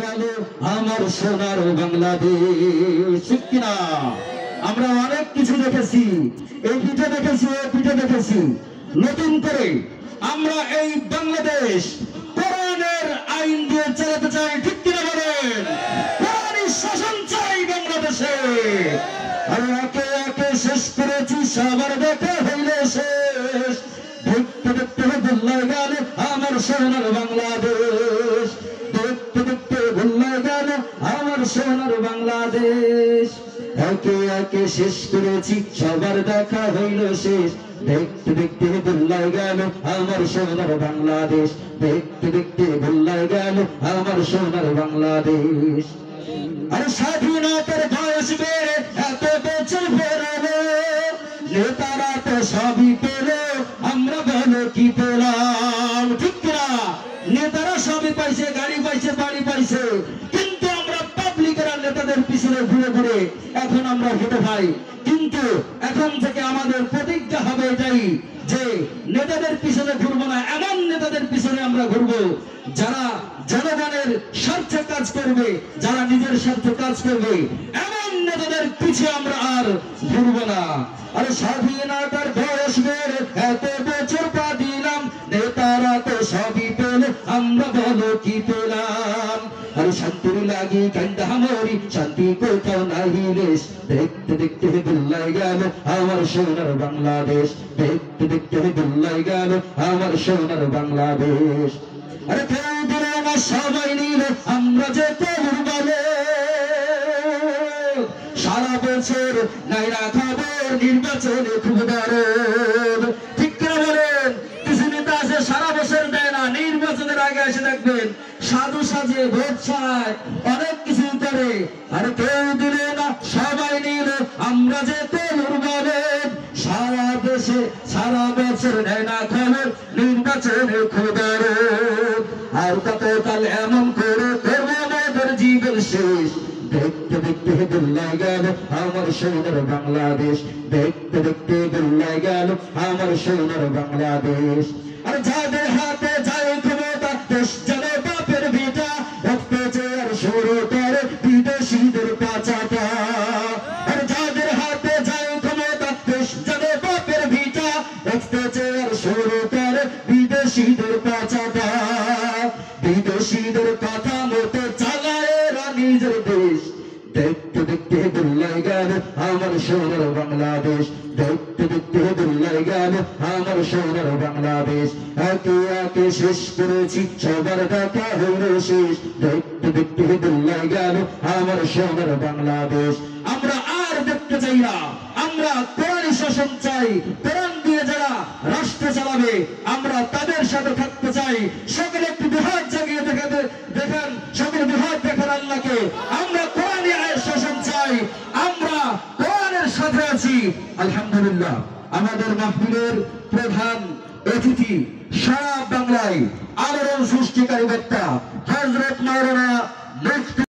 গেল আমার সোনার বাংলাদেশ। ঠিক কিনা? আমরা অনেক কিছু দেখেছি, এই পিঠে দেখেছি, ওই পিঠে দেখেছি। নতুন করে আমরা এই বাংলাদেশ কোরআনের আইন দিয়ে চালাতে চাই। ঠিক কিনা বলেন? কোরআনই শাসন চাই বাংলাদেশে। আর একে একে শেষ করেছি, সবার দেখা হইলে শেষ। দেখতে দেখতে ভুলে গেল আমার সোনার বাংলাদেশ। দেখতে দেখতে ভুলে গেল আমার সোনার বাংলাদেশ। একে একে শেষ করেছি, সবার দেখা হইল শেষ। দেখতে দেখতে ভুলে গেল আমার সোনার বাংলাদেশ। দেখতে দেখতে ভুলে গেল আমার সোনার বাংলাদেশ। আর স্বাধীনতার বয়স বেড়ে এত বছর বেড়ালো, নেতারা তো সবই পেল, আমরা বলো কি পেলাম? ঠিক না? নেতারা সবই পাইছে, গাড়ি পাইছে, বাড়ি পাইছে, কিন্তু আমরা পাবলিকেরা নেতাদের পিছনে ঘুরে ঘুরে এখন আমরা ভোটে পাই। কিন্তু এখন থেকে আমাদের প্রতিজ্ঞা হবে এটাই যে নেতাদের পিছনে ঘুরবো না, এমন নেতাদের পিছনে আমরা ঘুরবো যারা জনগণের স্বার্থে কাজ করবে, যারা নিজের স্বার্থে কাজ করবে, এমন নেতাদের পিছে আমরা আর ঘুরবো না। আর স্বাধীনতার বয়স বেড়ে এত বছর পা দিলাম, নেতারা তো সবই পেল, আমরা বলো কি পেলাম? আর শান্তির লাগি কান্দা মরি, শান্তি কোথাও নাহি রেশ। দেখতে দেখতে ভুলে গেল আমার সোনার বাংলাদেশ। দেখতে দেখতে ভুলে গেল আমার সোনার বাংলাদেশ। আরে কেউ দিল না, সবাই নিল, আমরা যে কবর বলে। সারা বছর নাইরা খবর, নির্বাচনে খুব দরদ। ঠিক করে বলেন? কিছু নেতা আছে সারা বছর দেয় না, নির্বাচনের আগে এসে দেখবেন সাধু সাজে, ভোট চায়, অনেক কিছু করে। আর কেউ দিল না, সবাই নিল, আমরা যে কবর বলে। সারা দেশে সারা বছর নেয় না খবর, নির্বাচনে খুব দরদ। আর কতকাল এমন করে করবো আমাদের জীবন শেষ। দেখতে দেখতে ভুলে গেল আমার সোনার বাংলাদেশ। দেখতে দেখতে ভুলে গেল আমার সোনার বাংলাদেশ। আর যাদের হাতে যায় ক্ষমতা, দেশ যেন বাপের ভিটা, অত্যাচার শুরু করে বিদেশিদের পাচাটা। আর যাদের হাতে যায় ক্ষমতা, দেশ যেন বাপের ভিটা, অত্যাচার শুরু করে বিদেশিদের পাচাটা। বিদেশিদের কথা মতো চালায় এরা নিজের দেশ। দেখতে দেখতে ভুলে গেল আমার সোনার বাংলাদেশ। দেখতে দেখতে ভুলে গেল আমার সোনার বাংলাদেশ। একে একে শেষ করেছি, সবার দেখা হইল শেষ। দেখতে দেখতে ভুলে গেল আমার সোনার বাংলাদেশ। আমরা আর দেখতে চাই না, আমরা কোরআনি শাসন চাই। কোরআন দিয়ে যারা রাষ্ট্র চালাবে, আমরা তাদের সাথে থাকতে চাই। সকলে একটু দুহাত জাগিয়ে দেখেন, সকলে দুহাত দেখেন আল্লাহকে। আমরা কোরআনি শাসন চাই, আমরা কোরআনের সাথে আছি। আলহামদুলিল্লাহ, আমাদের মাহফিলের প্রধান অতিথি সারা বাংলায় আলোড়ন সৃষ্টিকারী বক্তা হযরত মাওলানা মুফতি